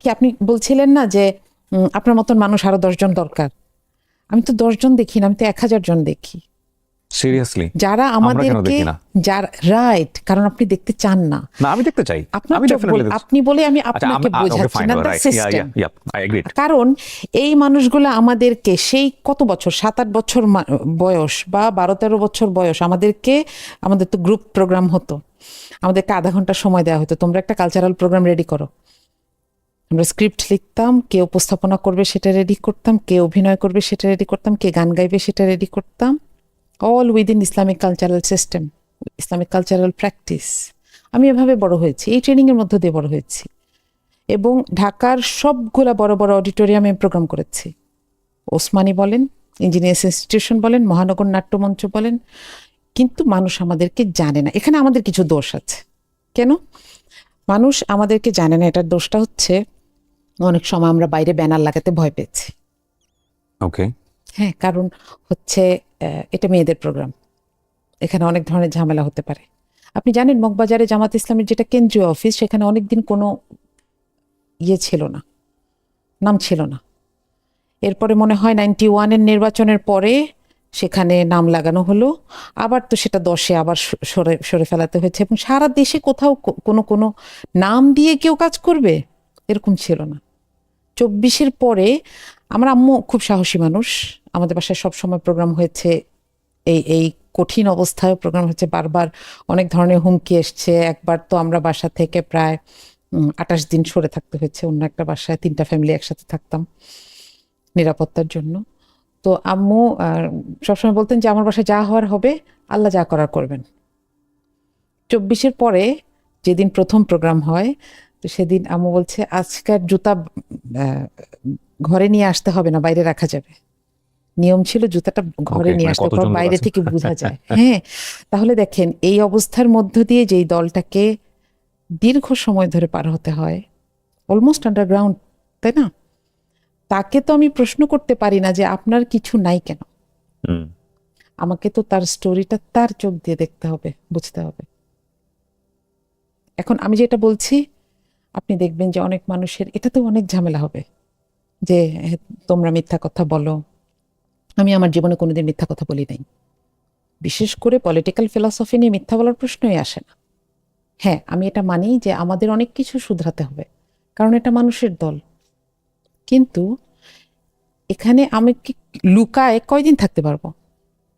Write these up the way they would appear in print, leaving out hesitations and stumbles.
দেখি, আপনি বলছিলেন না যে আপনার মতন মানুষ আরো 10 জন দরকার। আমি তো 10 জন দেখি না, আমি তো 1000 জন দেখি। সিরিয়াসলি যারা আমাদেরকে, যারা রাইট, কারণ আপনি দেখতে চান না। না, আমি দেখতে চাই। আপনার আপনি বলে আমি আপনাকে বোঝাচ্ছি না, দ্য সিস্টেম। কারণ এই মানুষগুলো আমাদেরকে সেই কত বছর, 7-8 বছর বয়স বা 12-13 বছর বয়স, আমাদের তো গ্রুপ প্রোগ্রাম হতো, আমাদেরকে আধা ঘন্টা সময় দেওয়া হতো, তোমরা একটা কালচারাল প্রোগ্রাম রেডি করো। আমরা স্ক্রিপ্ট লিখতাম, কে উপস্থাপনা করবে সেটা রেডি করতাম, কে অভিনয় করবে সেটা রেডি করতাম, কে গান গাইবে সেটা রেডি করতাম, all within Islamic cultural system, Islamic cultural practice. আমি এভাবে বড় হয়েছি, এই ট্রেনিংয়ের মধ্য দিয়ে বড় হয়েছি, এবং ঢাকার সবগুলা বড় বড় অডিটোরিয়ামে প্রোগ্রাম করেছি। ওসমানী বলেন, ইঞ্জিনিয়ার্স ইনস্টিটিউশন বলেন, মহানগর নাট্যমঞ্চ বলেন। কিন্তু মানুষ আমাদেরকে জানে না। এখানে আমাদের কিছু দোষ আছে। কেন মানুষ আমাদেরকে জানে না? এটার দোষটা হচ্ছে অনেক সময় আমরা বাইরে ব্যানার লাগাতে ভয় পেয়েছি। ওকে, হ্যাঁ, কারণ হচ্ছে এটা মেয়েদের প্রোগ্রাম, এখানে অনেক ধরনের ঝামেলা হতে পারে। আপনি জানেন মগবাজারে জামাত ইসলামের যেটা কেন্দ্রীয় অফিস, সেখানে অনেকদিন কোনো ছিল না, নাম ছিল না। এরপরে মনে হয় 91-এর নির্বাচনের পরে সেখানে নাম লাগানো হলো, আবার তো সেটা 10-এ আবার সরে ফেলাতে হয়েছে, এবং সারা দেশে কোথাও কোনো নাম দিয়ে কেউ কাজ করবে এরকম ছিল না। 24-এর পরে আমার আম্মু খুব সাহসী মানুষ, আমাদের বাসায় সবসময় প্রোগ্রাম হয়েছে, এই কঠিন অবস্থায় প্রোগ্রাম হচ্ছে, বারবার অনেক ধরনের হুমকি এসছে। একবার তো আমরা বাসা থেকে প্রায় 28 দিন সরে থাকতে হয়েছে, অন্য একটা বাসায় 3টা ফ্যামিলি একসাথে থাকতাম নিরাপত্তার জন্য। তো আম্মু সবসময় বলতেন যে আমার বাসায় যা হওয়ার হবে, আল্লাহ যা করার করবেন। 24-এর পরে যেদিন প্রথম প্রোগ্রাম হয়, তো সেদিন আম্মু বলছে আজকের জুতা ঘরে নিয়ে আসতে হবে না, বাইরে রাখা যাবে। নিয়ম ছিল জুতাটা ঘরে নিয়ে আসতে, বাইরে থেকে বোঝা যায়। হ্যাঁ, তাহলে দেখেন এই অবস্থার মধ্য দিয়ে যেই দলটাকে দীর্ঘ সময় ধরে পার হতে হয়, অলমোস্ট আন্ডারগ্রাউন্ড, তাই না? তাকে তো আমি প্রশ্ন করতে পারি না যে আপনার কিছু নাই কেন। আমাকে তো তার স্টোরিটা তার চোখ দিয়ে দেখতে হবে, বুঝতে হবে। এখন আমি যেটা বলছি, আপনি দেখবেন যে অনেক মানুষের এটাতেও অনেক ঝামেলা হবে যে তোমরা মিথ্যা কথা বলো। আমি আমার জীবনে কোনোদিন মিথ্যা কথা বলি নাই, বিশেষ করে পলিটিক্যাল ফিলসফি নিয়ে মিথ্যা বলার প্রশ্নই আসে না। হ্যাঁ, আমি এটা মানি যে আমাদের অনেক কিছু শুধরাতে হবে, কারণ এটা মানুষের দল। কিন্তু এখানে আমি কি লুকায় কয়দিন থাকতে পারবো?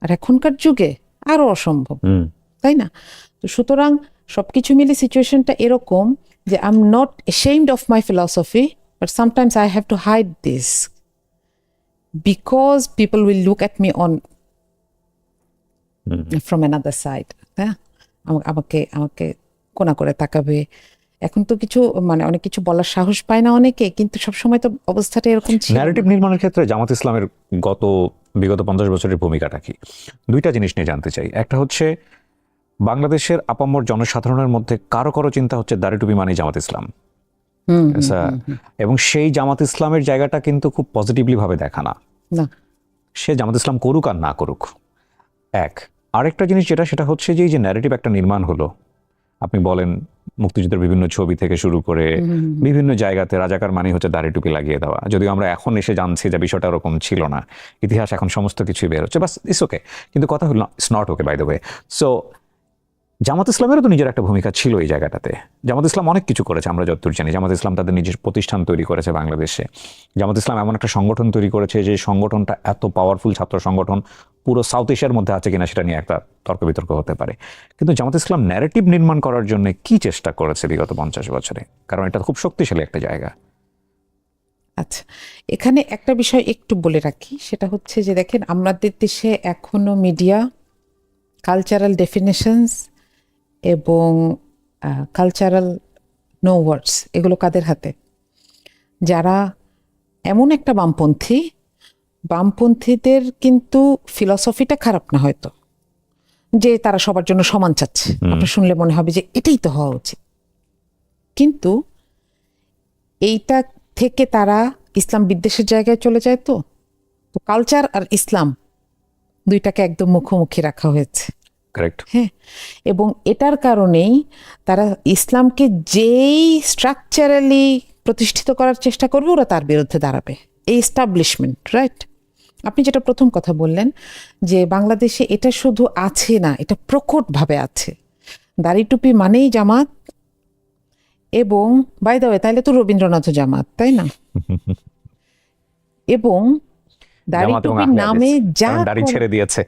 আর এখনকার যুগে আরো অসম্ভব, তাই না? তো সুতরাং সবকিছু মিলে সিচুয়েশনটা এরকম যে I am not ashamed of my philosophy, but sometimes I have to hide this because people will look at me on from another side. হ্যাঁ, আমাকে কোনা করে তাকাবে। এখন তো কিছু অনেক কিছু বলার সাহস পায় না অনেকে, কিন্তু সবসময় তো অবস্থাটা এরকম ছিল। ন্যারেটিভ নির্মাণের ক্ষেত্রে জামাত ইসলামের বিগত 50 বছরের ভূমিকাটা কি? দুইটা জিনিস নিয়ে জানতে চাই। একটা হচ্ছে বাংলাদেশের আপামর জনসাধারণের মধ্যে কারো চিন্তা হচ্ছে দাড়ি টুপি মানে জামাত ইসলাম, এবং সেই জামাত ইসলামের জায়গাটা কিন্তু খুব পজিটিভলি ভাবে দেখা না, সে জামাত ইসলাম করুক আর না করুক। আরেকটা জিনিস সেটা হচ্ছে যে এই যে ন্যারেটিভ একটা নির্মাণ হলো, আপনি বলেন মুক্তিযুদ্ধের বিভিন্ন ছবি থেকে শুরু করে বিভিন্ন জায়গাতে রাজাকার মানে হচ্ছে দাড়ি টুপি লাগিয়ে দেওয়া, যদিও আমরা এখন এসে জানছি যে বিষয়টা ওরকম ছিল না, ইতিহাস এখন সমস্ত কিছুই বের হচ্ছে, বাস ইটস ওকে। কিন্তু কথা হলো it's not okay by the way. So Jamaat ইসলামেরও তো নিজের একটা ভূমিকা ছিল এই জায়গাটাতে। জামাত ইসলাম অনেক কিছু করেছে, আমরা যতদূর জানি। জামাত ইসলাম তাদের নিজের প্রতিষ্ঠান তৈরি করেছে বাংলাদেশে। জামাত ইসলাম এমন একটা সংগঠন তৈরি করেছে যে সংগঠনটা এত পাওয়ারফুল ছাত্র সংগঠন পুরো সাউথ এশিয়ার মধ্যে আছে কিনা সেটা নিয়ে একটা তর্ক বিতর্ক হতে পারে। কিন্তু জামাত ইসলাম ন্যারেটিভ নির্মাণ করার জন্য কি চেষ্টা করেছে বিগত 50 বছরে? কারণ এটা খুব শক্তিশালী একটা জায়গা। আচ্ছা, এখানে একটা বিষয় একটু বলে রাখি, সেটা হচ্ছে যে দেখেন আমাদের দেশে এখনো মিডিয়া, কালচারাল ডেফিনেশনস এবং কালচারাল নো ওয়ার্ডস, এগুলো কাদের হাতে? যারা এমন একটা বামপন্থীদের কিন্তু ফিলসফিটা খারাপ না হয়তো, যে তারা সবার জন্য সমান চাচ্ছে, আপনার শুনলে মনে হবে যে এটাই তো হওয়া উচিত, কিন্তু এইটা থেকে তারা ইসলাম বিদ্বেষের জায়গায় চলে যায়। তো কালচার আর ইসলাম দুইটাকে একদম মুখোমুখি রাখা হয়েছে। হ্যাঁ, এবং এটার কারণেই তারা ইসলামকে যেই স্ট্রাকচারালি প্রতিষ্ঠিত করার চেষ্টা করবে, ওরা তার বিরুদ্ধে দাঁড়াবে। এই এস্টাবলিশমেন্ট, রাইট? আপনি যেটা প্রথম কথা বললেন যে বাংলাদেশে এটা শুধু আছে না, এটা প্রকটভাবে আছে। দাড়ি টুপি মানেই জামাত, এবং বাই দ্য ওয়ে তাইলে তো রবীন্দ্রনাথ জামাত, তাই না? এবং দাড়ি জামাত এবং টুপির আহলে নামে হাদিস, যা কারণ দাড়ি ছেড়ে দিয়েছে।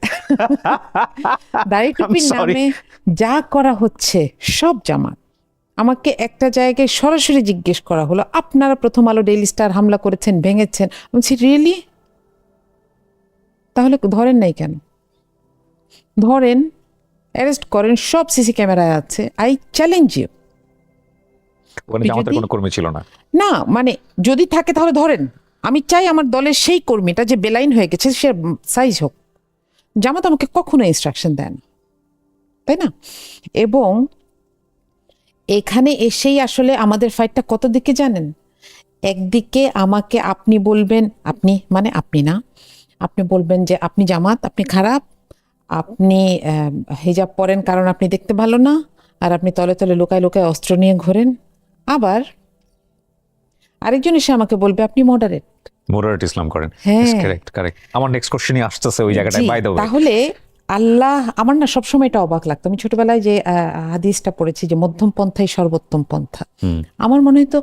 দাড়ি টুপির I'm sorry. নামে যা করা হচ্ছে সব জামাত। আমাকে একটা জায়গায় সরাসরি জিজ্ঞেস করা হলো, আপনারা প্রথম আলো, ডেইলি স্টার হামলা করেছেন, ভেঙেছেন। আমি বলছি রিয়েলি? তাহলে ধরেন নাই কেন? ধরেন, অ্যারেস্ট করেন, সব সিসি ক্যামেরায় আছে। I challenge you. ওখানে জামাতের কোনো কর্মী ছিল না। না মানে যদি থাকে তাহলে ধরেন। আমি চাই আমার দলের সেই কর্মীটা যে বেলাইন হয়ে গেছে সে সাইজ হোক। জামাত আমাকে কখনো ইনস্ট্রাকশন দেন, তাই না? এবং এখানে এসেই আসলে আমাদের ফাইটটা কত দিকে জানেন? একদিকে আমাকে আপনি বলবেন, আপনি মানে আপনি না, আপনি বলবেন যে আপনি জামাত, আপনি খারাপ, আপনি হিজাব পরেন কারণ আপনি দেখতে ভালো না, আর আপনি তলে তলে লুকায় লুকায় অস্ত্র নিয়ে ঘোরেন। আবার আরেকজন এসে আমাকে বলবে আপনি মডারেট। মোডারেট ইসলাম করেন। হ্যাঁ। Correct correct. আমার নেক্সট কোশ্চেনই আসতেছে ওই জায়গাটায়, বাই দ্য ওয়ে। তাহলে আল্লাহ, আমার না সবসময় এটা অবাক লাগতো। আমি ছোটবেলায় যে হাদিসটা পড়েছি যে মধ্যম পন্থাই সর্বোত্তম পন্থা, আমার মনে হতো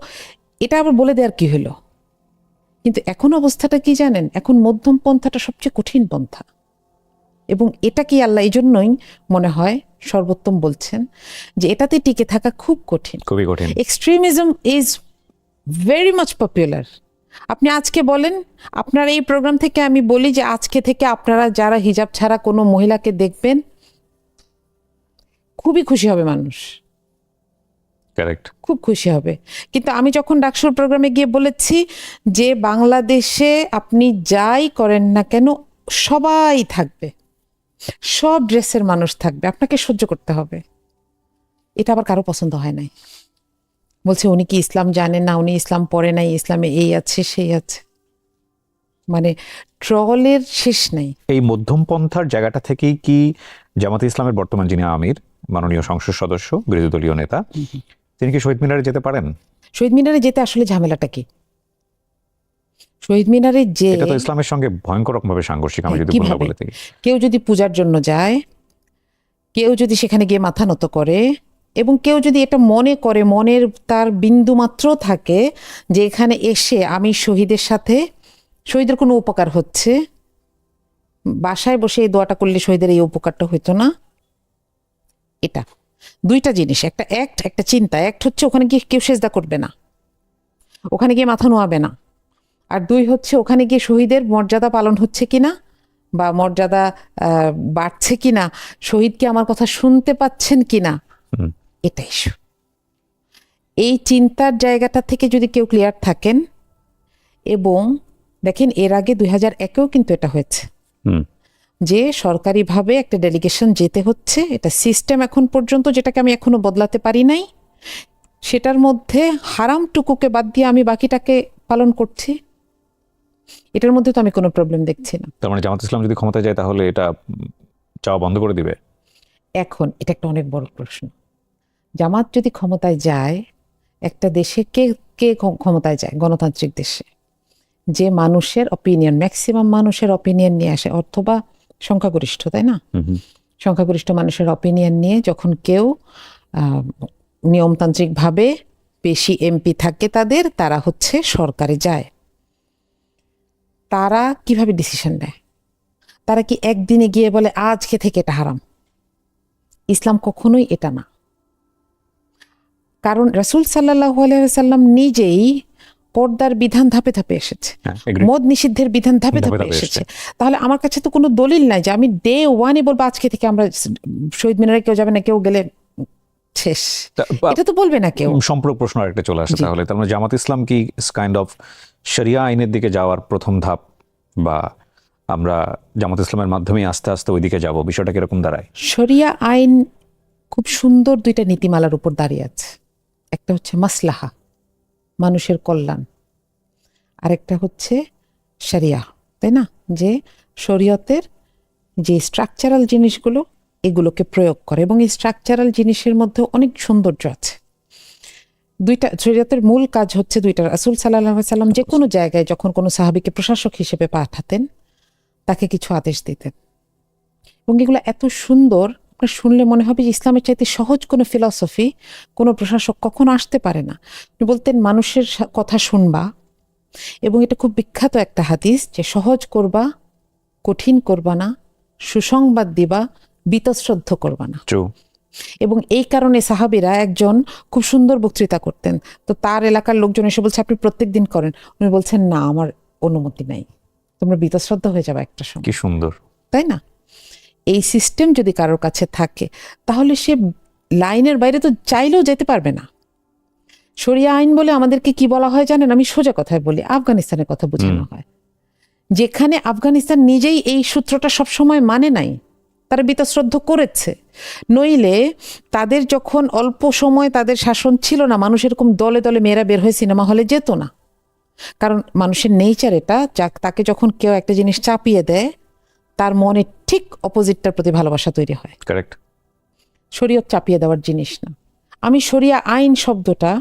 এটা আবার বলে দেওয়ার কি হলো। কিন্তু এখন অবস্থাটা কি জানেন? এখন মধ্যম পন্থাটা সবচেয়ে কঠিন পন্থা, এবং এটা কি আল্লাহ এই জন্যই মনে হয় সর্বোত্তম বলছেন যে এটাতে টিকে থাকা খুব কঠিন। খুবই কঠিন। Extremism is very much popular. আপনি আজকে বলেন, আপনার এই প্রোগ্রাম থেকে আমি বলি যে আজকে থেকে আপনারা যারা হিজাব ছাড়া কোনো মহিলাকে দেখবেন, খুবই খুশি হবে মানুষ, কারেক্ট। খুব খুশি হবে। কিন্তু আমি যখন ডাকসুর প্রোগ্রামে গিয়ে বলেছি যে বাংলাদেশে আপনি যাই করেন না কেন সবাই থাকবে, সব ড্রেসের মানুষ থাকবে, আপনাকে সহ্য করতে হবে, এটা আবার কারো পছন্দ হয় নাই। বলছে উনি কি ইসলাম জানেন না, উনি ইসলাম পড়ে নাই, ইসলামে এই আছে সেই আছে, মানে ট্রলের শেষ নাই। এই মধ্যমপন্থার জায়গাটা থেকেই কি জামাতে ইসলামের বর্তমান যিনি আমির, মাননীয় সংসদ সদস্য, বিরোধী দলীয় নেতা, তিনি কি শহীদ মিনারে যেতে পারেন? শহীদ মিনারে যেতে আসলে ঝামেলাটা কি? শহীদ মিনারে যে এটা তো ইসলামের সঙ্গে ভয়ঙ্কর রকমভাবে সাংঘর্ষিক, আমি যদি ভুল না বলে থাকি। কেউ যদি পূজার জন্য যায়, কেউ যদি সেখানে গিয়ে মাথা নত করে, এবং কেউ যদি এটা মনে করে, মনের তার বিন্দু মাত্র থাকে যে এখানে এসে আমি শহীদের সাথে, শহীদের কোনো উপকার হচ্ছে, বাসায় বসে এই দোয়াটা করলে শহীদের এই উপকারটা হইতো না, এটা দুইটা জিনিস, একটা অ্যাক্ট, একটা চিন্তা। অ্যাক্ট হচ্ছে ওখানে গিয়ে কেউ সেজদা করবে না, ওখানে গিয়ে মাথা নোয়াবে না। আর দুই হচ্ছে ওখানে গিয়ে শহীদের মর্যাদা পালন হচ্ছে কিনা, বা মর্যাদা বাড়ছে কিনা, শহীদকে আমার কথা শুনতে পাচ্ছেন কিনা, এটা ইস্যু। এই চিন্তার জায়গাটা থেকে যদি কেউ ক্লিয়ার থাকেন, এবং দেখেন এর আগে 2001-এও কিন্তু এটা হয়েছে যে সরকারিভাবে একটা ডেলিগেশন যেতে হচ্ছে, এটা সিস্টেম এখন পর্যন্ত, যেটাকে আমি এখনো বদলাতে পারি নাই, সেটার মধ্যে হারামটুকুকে বাদ দিয়ে আমি বাকিটাকে পালন করছি, এটার মধ্যে তো আমি কোনো প্রবলেম দেখছি না। তার মানে জামাত ইসলাম যদি ক্ষমতায় যায় তাহলে এটা চাওয়া বন্ধ করে দিবে? এখন এটা একটা অনেক বড় প্রশ্ন। জামাত যদি ক্ষমতায় যায়, একটা দেশে কে কে ক্ষমতায় যায়? গণতান্ত্রিক দেশে যে মানুষের অপিনিয়ন, ম্যাক্সিমাম মানুষের অপিনিয়ন নিয়ে আসে, অথবা সংখ্যাগরিষ্ঠ, তাই না? সংখ্যাগরিষ্ঠ মানুষের অপিনিয়ন নিয়ে যখন কেউ নিয়মতান্ত্রিকভাবে বেশি এমপি থাকে তাদের, তারা হচ্ছে সরকারে যায়, তারা কিভাবে ডিসিশন নেয়? তারা কি একদিনে গিয়ে বলে আজকে থেকে এটা হারাম? ইসলাম কখনোই এটা না। কারণ রাসূল সাল্লাল্লাহু আলাইহি ওয়াসাল্লাম নিজেই পর্দার বিধান ধাপে ধাপে এসেছে, মদ নিষিদ্ধের বিধান ধাপে ধাপে এসেছে। তাহলে আমার কাছে তো কোনো দলিল নাই যে আমি ডে ওয়ানই বলবো আজকে থেকে আমরা শহীদ মিনারে কেউ যাবে না, কেউ গেলে শেষ, এটা তো বলবে না কেউ। সম্পর্ক প্রশ্ন আরেকটা চলে আসে তাহলে। তার মানে জামাত ইসলাম কি কাইন্ড অফ শরিয়া আইনের দিকে যাওয়ার প্রথম ধাপ, বা আমরা জামাত ইসলামের মাধ্যমেই আস্তে আস্তে ওইদিকে যাব, বিষয়টা কিরকম দাঁড়ায়? শরিয়া আইন খুব সুন্দর দুইটা নীতিমালার উপর দাঁড়িয়ে আছে। একটা হচ্ছে মাসলাহা, মানুষের কল্যাণ, আরেকটা হচ্ছে শরিয়া, তাই না? যে শরীয়তের যে স্ট্রাকচারাল জিনিসগুলো, এগুলোকে প্রয়োগ করে, এবং এই স্ট্রাকচারাল জিনিসের মধ্যে অনেক সৌন্দর্য আছে। শরীয়তের মূল কাজ হচ্ছে দুইটা। রাসূল সাল্লাল্লাহু আলাইহি সাল্লাম যে কোনো জায়গায় যখন কোনো সাহাবীকে প্রশাসক হিসেবে পাঠাতেন, তাকে কিছু আদেশ দিতেন, এবং এগুলো এত সুন্দর, আপনার শুনলে মনে হবে যে ইসলামের চাইতে সহজ কোনো ফিলসফি কোনো প্রশাসক কখনো আসতে পারে না। উনি বলতেন মানুষের কথা শুনবা, এবং এটা খুব বিখ্যাত একটা হাদিস যে সহজ করবা, কঠিন করবা না, সুসংবাদ দিবা, বীতশ্রদ্ধ করবা না। এবং এই কারণে সাহাবীরা একজন খুব সুন্দর বক্তৃতা করতেন, তো তার এলাকার লোকজন এসে বলছে আপনি প্রত্যেক দিন করেন, উনি বলছেন না আমার অনুমতি নাই, তোমরা বীতশ্রদ্ধ হয়ে যাবে একটা সময়। কি সুন্দর, তাই না? এই সিস্টেম যদি কারোর কাছে থাকে তাহলে সে লাইনের বাইরে তো চাইলেও যেতে পারবে না। শরিয়া আইন বলে আমাদেরকে কি বলা হয় জানেন? আমি সোজা কথায় বলি, আফগানিস্তানের কথা বোঝানো হয়, যেখানে আফগানিস্তান নিজেই এই সূত্রটা সবসময় মানে নাই, তারা বীতশ্রদ্ধ করেছে। নইলে তাদের যখন অল্প সময় তাদের শাসন ছিল না, মানুষ এরকম দলে দলে মেয়েরা বের হয়ে সিনেমা হলে যেত না। কারণ মানুষের নেচার এটা, তাকে যখন কেউ একটা জিনিস চাপিয়ে দেয় তার মনে ঠিক অপোজিটটার প্রতি ভালোবাসা তৈরি হয়। কারেক্ট। শরীয়ত চাপিয়ে দেওয়ার জিনিস না। আমি শরিয়া আইন শব্দটা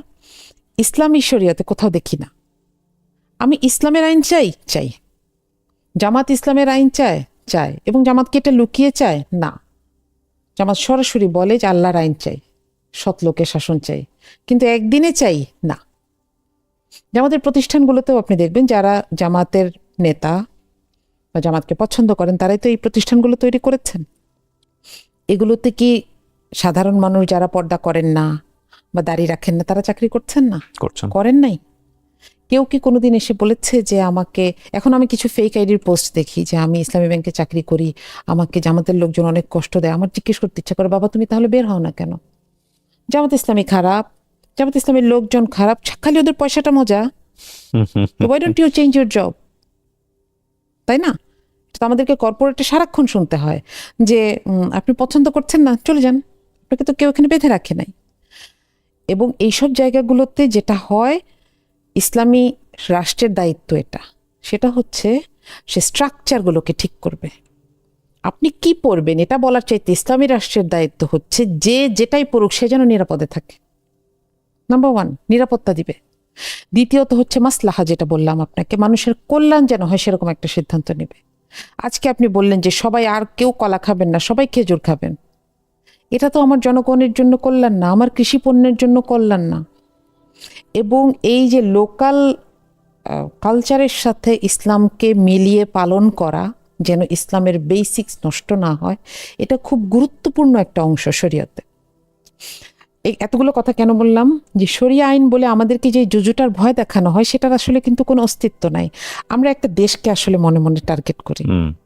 ইসলামী শরীয়তে কোথাও দেখি না। আমি ইসলামের আইন চাই, জামাত ইসলামের আইন চায়, এবং জামাত কি এটা লুকিয়ে চায়? না, জামাত সরাসরি বলে যে আল্লাহর আইন চাই, সৎ লোকের শাসন চাই, কিন্তু একদিনে চাই না। জামাতের প্রতিষ্ঠানগুলোতেও আপনি দেখবেন যারা জামাতের নেতা বা জামাতকে পছন্দ করেন তারাই তো এই প্রতিষ্ঠানগুলো তৈরি করেছেন। এগুলোতে কি সাধারণ মানুষ যারা পর্দা করেন না বা দাঁড়িয়ে রাখেন না তারা চাকরি করছেন না? করেন নাই। কেউ কি কোনোদিন এসে বলেছে যে আমাকে, এখন আমি কিছু ফেক আইডির পোস্ট দেখি যে আমি ইসলামী ব্যাংকে চাকরি করি, আমাকে জামাতের লোকজন অনেক কষ্ট দেয়, আমার জিজ্ঞেস করতে ইচ্ছা করে বাবা তুমি তাহলে বের হও না কেন? জামাত ইসলামী খারাপ, জামাত ইসলামের লোকজন খারাপ, খালি ওদের পয়সাটা মজা। Why don't you change your job? তাই না? তো আমাদেরকে কর্পোরেটে সারাক্ষণ শুনতে হয় যে আপনি পছন্দ করছেন না, চলে যান, আপনাকে তো কেউ এখানে বেঁধে রাখে নাই। এবং এইসব জায়গাগুলোতে যেটা হয়, ইসলামী রাষ্ট্রের দায়িত্ব এটা, সেটা হচ্ছে সে স্ট্রাকচারগুলোকে ঠিক করবে। আপনি কি পড়বেন এটা বলার চাইতে ইসলামী রাষ্ট্রের দায়িত্ব হচ্ছে যে যেটাই পড়ুক সে যেন নিরাপদে থাকে। নাম্বার 1, নিরাপত্তা দিবে। দ্বিতীয়ত হচ্ছে মাসলাহা, যেটা বললাম আপনাকে, মানুষের কল্যাণ যেন হয় সেরকম একটা সিদ্ধান্ত নেবে। আজকে আপনি বললেন যে সবাই, আর কেউ কলা খাবেন না, সবাই খেজুর খাবেন, এটা তো আমার জনগণের জন্য কল্যাণ না, আমার কৃষি পণ্যের জন্য কল্যাণ না। এবং এই যে লোকাল কালচারের সাথে ইসলামকে মিলিয়ে পালন করা, যেন ইসলামের বেসিক্স নষ্ট না হয়, এটা খুব গুরুত্বপূর্ণ একটা অংশ শরীয়তে। এই এতগুলো কথা কেন বললাম? যে শরিয়া আইন বলে আমাদেরকে যে জুজুটার ভয় দেখানো হয় সেটার আসলে কিন্তু কোনো অস্তিত্ব নাই। আমরা একটা দেশকে আসলে মনে মনে টার্গেট করি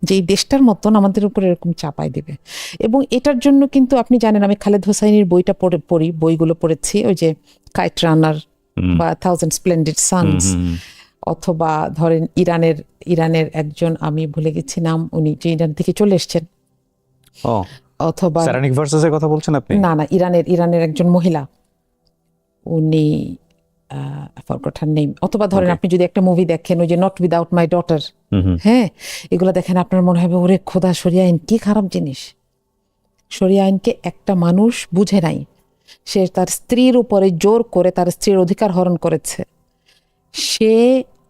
যে এই দেশটার মতন আমাদের উপর এরকম চাপাই দিবে। এবং এটার জন্য কিন্তু আপনি জানেন আমি খালেদ হোসাইনির বইটা পড়ি, বইগুলো পড়েছি, ওই যে কাইট রানার বা 1000 স্প্লেন্ডিড সানস, অথবা ধরেন ইরানের একজন, আমি ভুলে গেছি নাম, উনি যে ইরান থেকে চলে এসছেন, অথবা সারানিক ভার্সেসের কথা বলছেন আপনি? না, ইরানের একজন মহিলা, উনি ফরগট হার নেম। অথবা ধরেন আপনি যদি একটা মুভি দেখেন, ওই যে নট উইদাউট মাই ডটার, হ্যাঁ, এগুলো দেখেন আপনার মনে হবে ওরে খোদা, শরিয়া আইন কি খারাপ জিনিস। শরিয়া আইনকে একটা মানুষ বুঝে নাই, সে তার স্ত্রীর উপরে জোর করে তার স্ত্রীর অধিকার হরণ করেছে। সে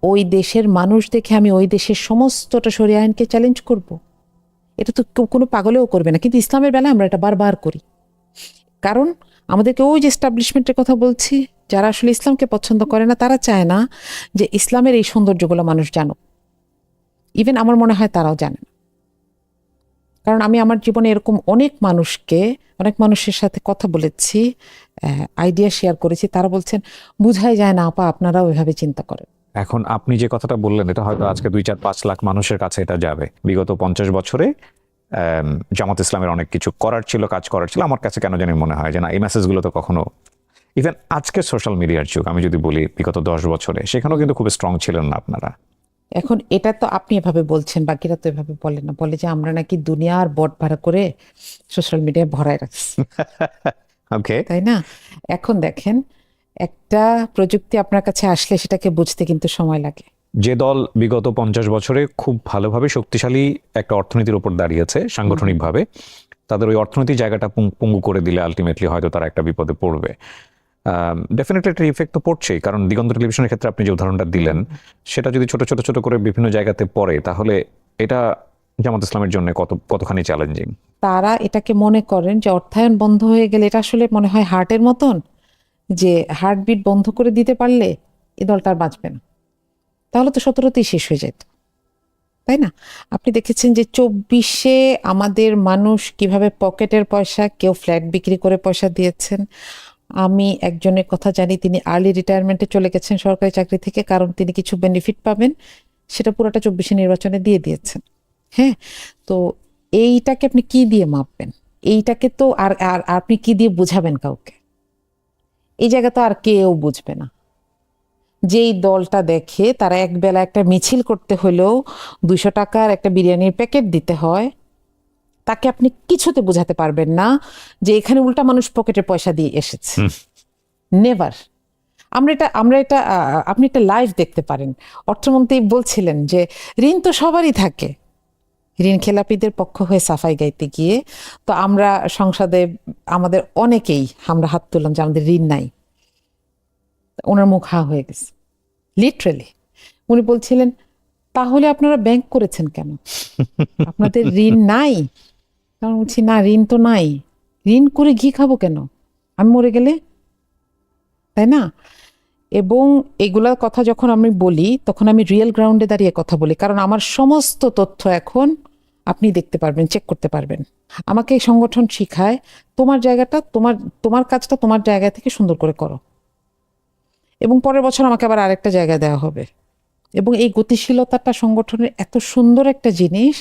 ওই দেশের মানুষ দেখে আমি ওই দেশের সমস্তটা শরিয়া আইনকে চ্যালেঞ্জ করব, এটা তো কোনো পাগলেও করবে না। কিন্তু ইসলামের বেলায় আমরা এটা বারবার করি, কারণ আমাদেরকে ওই যে এস্টাবলিশমেন্টের কথা বলছি, যারা আসলে ইসলামকে পছন্দ করে না তারা চায় না যে ইসলামের এই সৌন্দর্যগুলো মানুষ জানুক। ইভেন আমার মনে হয় তারাও জানে না, কারণ আমি আমার জীবনে এরকম অনেক মানুষের সাথে কথা বলেছি, আইডিয়া শেয়ার করেছি, তারা বলছেন বুঝাই যায় না আপা আপনারাও ওইভাবে চিন্তা করেন। এখন আপনি যে কথাটা বললেন এটা হয়তো আজকে 2-4-5 লাখ মানুষের কাছে এটা যাবে। বিগত 50 বছরে জামাত ইসলামের অনেক কিছু কাজ করার ছিল। আমার কাছে কেন জানি মনে হয় যে না, এই মেসেজগুলো তো কখনো, ইভেন আজকে সোশ্যাল মিডিয়ার যুগ, আমি যদি বলি বিগত 10 বছরে, সেখানেও কিন্তু খুব স্ট্রং ছিলেন না আপনারা। এখন এটা তো আপনি এভাবে বলছেন, বাকিরা তো এভাবে বলে না, বলে যে আমরা নাকি দুনিয়ার বট ভাড়া করে সোশ্যাল মিডিয়ায় ভরায় রাখছি। ওকে, তাই না? এখন দেখেন, একটা প্রযুক্তি আপনার কাছে আসলে সেটাকে বুঝতে কিন্তু সময় লাগে। যে দল বিগত 50 বছরে খুব ভালোভাবে শক্তিশালী একটা অর্থনীতির উপর দাঁড়িয়েছে সাংগঠনিকভাবে, তাদের ওই অর্থনৈতিক জায়গাটা পঙ্গু করে দিলে আলটিমেটলি হয়তো তারা একটা বিপদে পড়বে। ডেফিনেটলি একটা ইফেক্ট তো পড়ছেই, কারণ দিগন্ত টেলিভিশনের ক্ষেত্রে আপনি যে উদাহরণটা দিলেন সেটা যদি ছোট ছোট ছোট করে বিভিন্ন জায়গাতে পড়ে, তাহলে এটা জামাত ইসলামের জন্য কতখানি চ্যালেঞ্জিং। তারা এটাকে মনে করেন যে অর্থায়ন বন্ধ হয়ে গেলে, এটা আসলে মনে হয় হার্টের মতন, যে হার্টবিট বন্ধ করে দিতে পারলে এই দলটা আর বাঁচবে না, তাহলে তো 17তেই শেষ হয়ে যেত, তাই না? আপনি দেখেছেন যে 24-এ আমাদের মানুষ কিভাবে পকেটের পয়সা, কেউ ফ্ল্যাট বিক্রি করে পয়সা দিয়েছেন। আমি একজনের কথা জানি, তিনি আর্লি রিটায়ারমেন্টে চলে গেছেন সরকারি চাকরি থেকে, কারণ তিনি কিছু বেনিফিট পাবেন, সেটা পুরোটা 24-এ নির্বাচনে দিয়ে দিয়েছেন। হ্যাঁ, তো এইটাকে আপনি কি দিয়ে মাপবেন? এইটাকে তো আর আর আপনি কি দিয়ে বুঝাবেন কাউকে? এই জায়গা তো আর কেউ বুঝবে না। যেই দলটা দেখে তারা একবেলা একটা মিছিল করতে হলেও 200 টাকার একটা বিরিয়ানির প্যাকেট দিতে হয়, তাকে আপনি কিছুতে বোঝাতে পারবেন না যে এখানে উল্টা মানুষ পকেটে পয়সা দিয়ে এসেছে। নেভার। আমরা এটা আপনি একটা লাইভ দেখতে পারেন। অর্থমন্ত্রী বলছিলেন যে ঋণ তো সবারই থাকে, ঋণ খেলাপিদের পক্ষ হয়ে সাফাই গাইতে গিয়ে তো আমরা সংসদে আমাদের অনেকেই আমরা হাত তুললাম যে আমাদের ঋণ নাই। ওনার মুখ হা হয়ে গেছে লিটারেলি। উনি বলছিলেন তাহলে আপনারা ব্যাংক করেছেন কেন? আপনাদের ঋণ নাই? কারণ বলছি না, ঋণ তো নাই, ঋণ করে ঘি খাবো কেন আমি মরে গেলে, তাই না? এবং এগুলার কথা যখন আমি বলি তখন আমি রিয়েল গ্রাউন্ডে দাঁড়িয়ে কথা বলি, কারণ আমার সমস্ত তথ্য এখন আপনি দেখতে পারবেন, চেক করতে পারবেন। আমাকে এই সংগঠন শিখায় তোমার জায়গাটা, তোমার কাজটা তোমার জায়গা থেকে সুন্দর করে করো, এবং পরের বছর আমাকে আবার আরেকটা জায়গা দেওয়া হবে। এবং এই গতিশীলতাটা সংগঠনের এত সুন্দর একটা জিনিস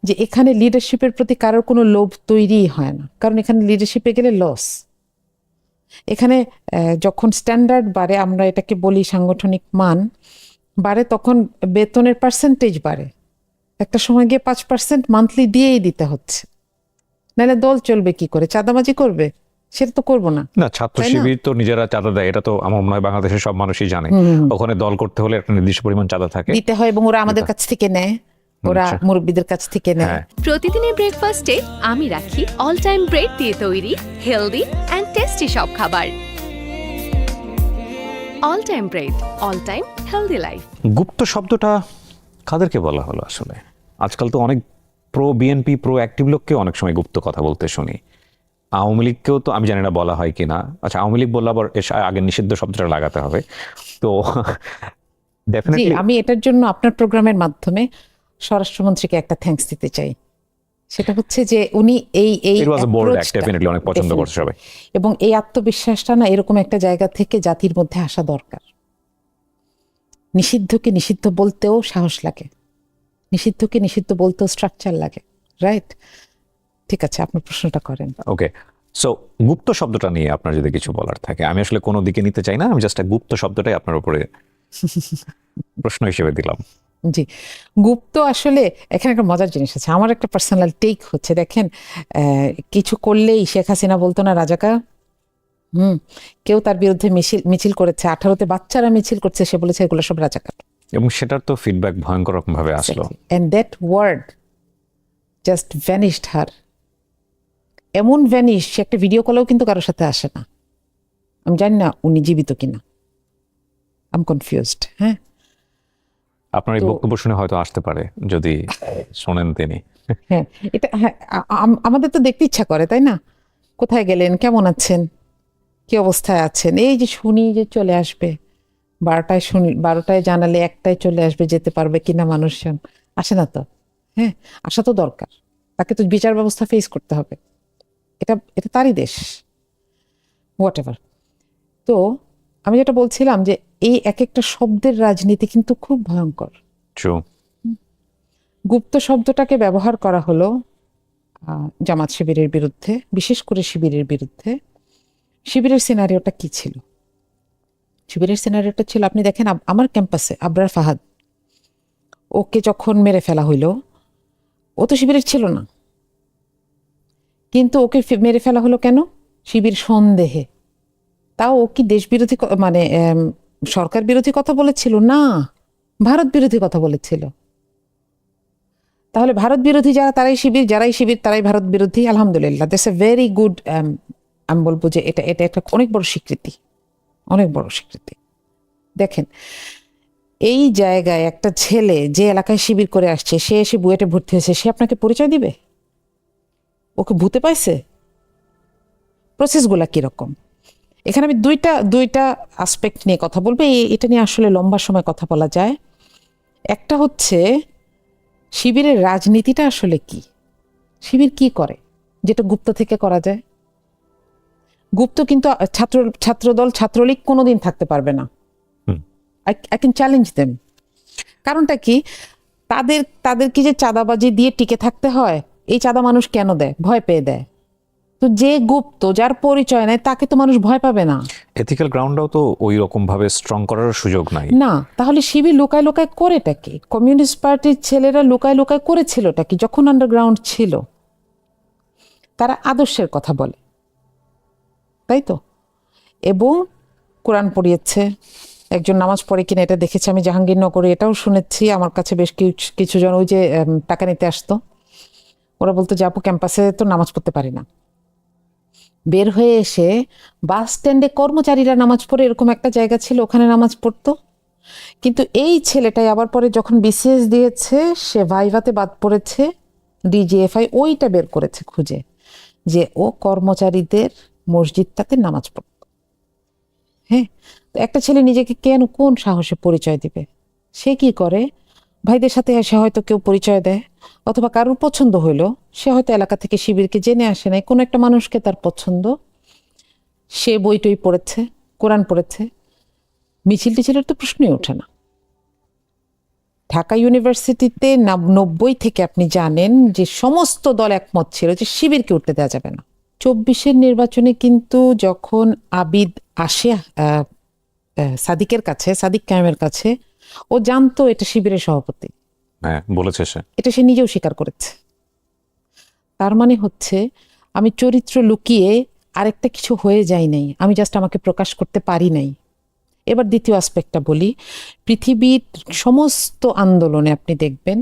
যে এখানে লিডারশিপের প্রতি কারোর কোনো লোভ তৈরিই হয় না, কারণ এখানে লিডারশিপে গেলে লস। এখানে যখন স্ট্যান্ডার্ড বাড়ে, আমরা এটাকে বলি সাংগঠনিক মান বাড়ে, তখন বেতনের পার্সেন্টেজ বাড়ে। একটা সময় গিয়ে 5% মান্থলি দিয়েই দিতে হচ্ছে, নাহলে দল চলবে কি করে? চাঁদাবাজি করবে? সেটা তো করবো না। না, ছাত্র শিবির তো নিজেরা চাঁদা দেয়, এটা তো আমার মনে হয় বাংলাদেশের সব মানুষই জানে। ওখানে দল করতে হলে একটা নির্দিষ্ট পরিমাণ চাঁদা থাকে, দিতে হয়, এবং ওরা আমাদের কাছ থেকে নেয়, ওরা মুরব্বীদের কাছ থেকে নেয়। হ্যাঁ। প্রতিদিনের ব্রেকফাস্টে আমি রাখি অল টাইম ব্রেড দিয়ে তৈরি হেলদি অ্যান্ড টেস্টি সব খাবার। All time bread, all time healthy life. গুপ্ত শব্দটা কাদেরকে বলা হলো আসলে? আজকাল তো অনেক প্রো বিএনপি প্রো অ্যাক্টিভ লোককে অনেক সময় গুপ্ত কথা বলতে শুনি। আওয়ামী লীগকেও তো আমি জানি না বলা হয় কিনা। আচ্ছা, আওয়ামী লীগ বললে আবার আগে নিষিদ্ধ শব্দটা লাগাতে হবে তো জি, ডেফিনেটলি। আমি এটার জন্য আপনার প্রোগ্রামের মাধ্যমে স্বরাষ্ট্রমন্ত্রীকে একটা থ্যাঙ্কস দিতে চাই। সেটা হচ্ছে যে উনি এই ইট ওয়াজ আ বোল্ড অ্যাক্ট, approach-টা ডেফিনেটলি অনেক পছন্দ করছে সবাই। এবং এই আত্মবিশ্বাসটা না এরকম একটা জায়গা থেকে জাতির মধ্যে আসা দরকার। নিষিদ্ধকে নিষিদ্ধ বলতেও সাহস লাগে, নিষিদ্ধকে নিষিদ্ধ বলতেও স্ট্রাকচার লাগে, রাইট? ঠিক আছে, আপনার প্রশ্নটা করেন। ওকে, সো গুপ্ত শব্দটা নিয়ে আপনার যদি কিছু বলার থাকে, আমি আসলে কোনো দিকে নিতে চাই না, আমি জাস্ট গুপ্ত শব্দটাই আপনার উপরে প্রশ্ন হিসেবে দিলাম। জি, গুপ্ত আসলে এখানে একটা মজার জিনিস আছে। আমার একটা পার্সোনাল টেক হচ্ছে, দেখেন কিছু করলেই শেখ হাসিনা বলতো না রাজাকার। কেউ তার বিরুদ্ধে মিছিল করেছে, 18-তে বাচ্চারা মিছিল করছে, সে বলেছে এগুলো সব রাজাকার। এবং সেটার তো ফিডব্যাক ভয়ঙ্কর রকম ভাবে আসলো। And that word just vanished her. এমন ভ্যানিশ, সে একটা ভিডিও কলেও কিন্তু কারোর সাথে আসে না। আমি জানি না উনি জীবিত কিনা, আই এম কনফিউজড। হ্যাঁ, আপনার এই বক্তব্য শুনে হয়তো আসতে পারে যদি শোনেন তিনি। হ্যাঁ, এটা হ্যাঁ, আমাদের তো দেখতে ইচ্ছা করে, তাই না? কোথায় গেলেন, কেমন আছেন, কি অবস্থায় আছেন, এই যে শুনি যে চলে আসবে 12টায়, শুনি 12টায় জানালে 1টায় চলে আসবে, যেতে পারবে কিনা মানুষজন, আসে না তো। হ্যাঁ, আসা তো দরকার, তাকে তো বিচার ব্যবস্থা ফেস করতে হবে, এটা এটা তারই দেশ, হোয়াট এভার। তো আমি যেটা বলছিলাম যে এই এক একটা শব্দের রাজনীতি কিন্তু খুব ভয়ঙ্কর। ট্রু। গুপ্ত শব্দটাকে ব্যবহার করা হলো জামাত শিবিরের বিরুদ্ধে, বিশেষ করে শিবিরের বিরুদ্ধে। শিবিরের সিনারিওটা কি ছিল? শিবিরের সিনারিওটা ছিল, আপনি দেখেন আমার ক্যাম্পাসে আবরার ফাহাদ, ওকে যখন মেরে ফেলা হইল, ও তো শিবিরের ছিল না, কিন্তু ওকে মেরে ফেলা হলো কেন? শিবির সন্দেহে। তাও ও কি দেশ বিরোধী মানে সরকার বিরোধী কথা বলেছিল? না, ভারত বিরোধী কথা বলেছিল। তাহলে ভারত বিরোধী যারা তারাই শিবির, যারাই শিবির তারাই ভারত বিরোধী। আলহামদুলিল্লাহ, দ্যাটস এ ভেরি গুড, আমি বলবো যে এটা এটা একটা অনেক বড় স্বীকৃতি। অনেক বড় স্বীকৃতি। দেখেন, এই জায়গায় একটা ছেলে যে এলাকায় শিবির করে আসছে, সে এসে বুয়েটে ভর্তি হয়েছে, সে আপনাকে পরিচয় দিবে? ওকে ভূতে পাইছে? প্রসেসগুলা কিরকম? এখানে আমি দুইটা আসপেক্ট নিয়ে কথা বলবো। এটা নিয়ে আসলে লম্বা সময় কথা বলা যায়। একটা হচ্ছে শিবিরের রাজনীতিটা আসলে কি, শিবির কি করে যেটা গুপ্ত থেকে করা যায়। গুপ্ত কিন্তু ছাত্রদল ছাত্রলীগ কোনোদিন থাকতে পারবে না। I can challenge them. কারণটা কি? তাদের কি যে চাঁদাবাজি দিয়ে টিকে থাকতে হয়? এই চাঁদা মানুষ কেন দেয়? ভয় পেয়ে দেয়। তো যে গুপ্ত, যার পরিচয় নেই, তাকে তো মানুষ ভয় পাবে না। এথিক্যাল গ্রাউন্ডটাও তো ওই রকম ভাবে স্ট্রং করার সুযোগ নাই। না, তাহলে শিবির লুকায় লুকায় করেটা কি? কমিউনিস্ট পার্টির ছেলেরা লুকায় লুকায় করেছিলটা কি যখন আন্ডারগ্রাউন্ড ছিল? তারা আদর্শের কথা বলে, তাই তো। এবং কোরআন পড়িয়েছে। একজন নামাজ পড়ে কিনা এটা দেখেছি আমি জাহাঙ্গীরনগরে, এটাও শুনেছি। আমার কাছে বেশ কিছু জন ওই যে টাকা নিতে আসতো, ওরা বলতো যে আপু ক্যাম্পাসে তো নামাজ পড়তে পারি না। বের হয়ে এসে বাস স্ট্যান্ডে কর্মচারীরা নামাজ পড়ে, এরকম একটা জায়গা ছিল, ওখানে নামাজ পড়তো। কিন্তু এই ছেলেটাই আবার পরে যখন বিসিএস দিয়েছে, সে ভাইভাতে বাদ পড়েছে, ডিজিএফআই ওইটা বের করেছে খুঁজে, যে ও কর্মচারীদের মসজিদটাতে নামাজ পড়ত। হ্যাঁ, তো একটা ছেলে নিজেকে কোন সাহসে পরিচয় দিবে? সে কি করে? ভাইদের সাথে এসে হয়তো কেউ পরিচয় দেয়, অথবা কারোর পছন্দ হইলো, সে হয়তো এলাকা থেকে শিবিরকে জেনে আসে নাই, কোনো একটা মানুষকে তার পছন্দ, সে বই টই পড়েছে, কোরআন পড়েছে, মিছিল টিছিলের তো প্রশ্নই ওঠে না। ঢাকা ইউনিভার্সিটিতে 90 থেকে আপনি জানেন যে সমস্ত দল একমত ছিল যে শিবিরকে উঠতে দেওয়া যাবে না। 24-এর নির্বাচনে কিন্তু যখন আবিদ আসে সাদিকের কাছে, সাদিক কায়েমের কাছে, ও জানতো এটা শিবিরের সভাপতি। হ্যাঁ, বলেছে সে। এটা সে নিজেও স্বীকার করেছে। তার মানে হচ্ছে আমি চরিত্র লুকিয়ে আরেকটা কিছু হয়ে যাই নাই, আমি জাস্ট আমাকে প্রকাশ করতে পারি নাই। এবার দ্বিতীয় আসপেক্টটা বলি। পৃথিবীর সমস্ত আন্দোলনে আপনি দেখবেন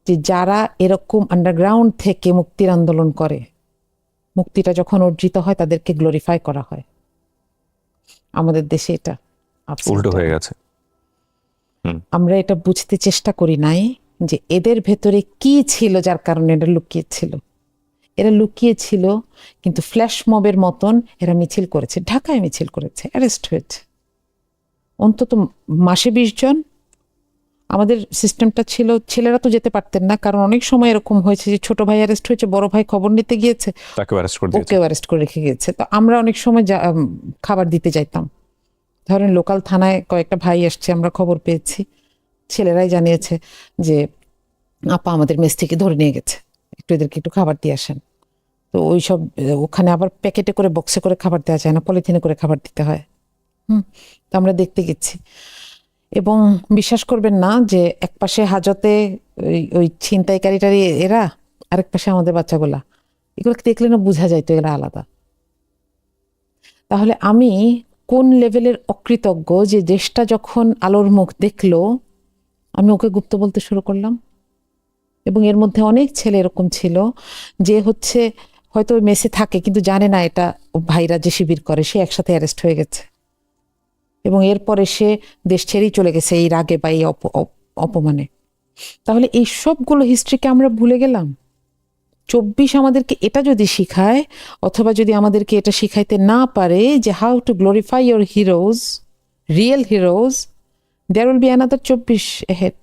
যে যারা এরকম আন্ডারগ্রাউন্ড থেকে মুক্তির আন্দোলন করে, মুক্তিটা যখন অর্জিত হয় তাদেরকে গ্লোরিফাই করা হয়। আমাদের দেশে এটা উল্টো হয়ে গেছে। আমরা এটা বুঝতে চেষ্টা করি নাই যে এদের ভেতরে কি ছিল যার কারণে এটা লুকিয়েছিল। এরা লুকিয়েছিল, কিন্তু ফ্ল্যাশ মবের মতন এরা মিছিল করেছে, ঢাকায় মিছিল করেছে, অ্যারেস্ট হয়েছে অন্তত মাসে 20 জন। আমাদের সিস্টেমটা ছিল ছেলেরা তো যেতে পারতেন না, কারণ অনেক সময় এরকম হয়েছে যে ছোট ভাই অ্যারেস্ট হয়েছে, বড় ভাই খবর নিতে গিয়েছে, ওকেও অ্যারেস্ট করে রেখে গিয়েছে। তো আমরা অনেক সময় খাবার দিতে যাইতাম। ধরেন লোকাল থানায় কয়েকটা ভাই আসছে, আমরা খবর পেয়েছি, ছেলেরাই জানিয়েছে যে আপা আমাদের মেস থেকে ধরে নিয়ে গেছে, এদেরকে একটু খাবার দিয়ে আসেন। তো ওই সব ওখানে আবার প্যাকেটে করে, বক্সে করে খাবার দেওয়া যায় না, পলিথিনে করে খাবার দিতে হয়। তো আমরা দেখতে গেছি। এবং বিশ্বাস করবেন না যে এক পাশে হাজতে ওই ছিনতাইকারীটারি এরা, আরেক পাশে আমাদের বাচ্চাগুলা, এগুলোকে দেখলে না বোঝা যায় তো এরা আলাদা। তাহলে আমি কোন লেভেলের অকৃতজ্ঞ যে দেশটা যখন আলোর মুখ দেখলো আমি ওকে গুপ্ত বলতে শুরু করলাম। এবং এর মধ্যে অনেক ছেলে এরকম ছিল যে হচ্ছে হয়তো মেসে থাকে কিন্তু জানে না এটা ভাইরা যে শিবির করে, সে একসাথে অ্যারেস্ট হয়ে গেছে এবং এরপরে সে দেশ ছেড়েই চলে গেছে এই রাগে বা এই অপমানে। তাহলে এই সবগুলো হিস্ট্রিকে আমরা ভুলে গেলাম। 24 আমাদেরকে এটা যদি শিখায়, অথবা যদি আমাদেরকে এটা শিখাইতে না পারে যে how to glorify your heroes, real heroes, there will be another 24 ahead.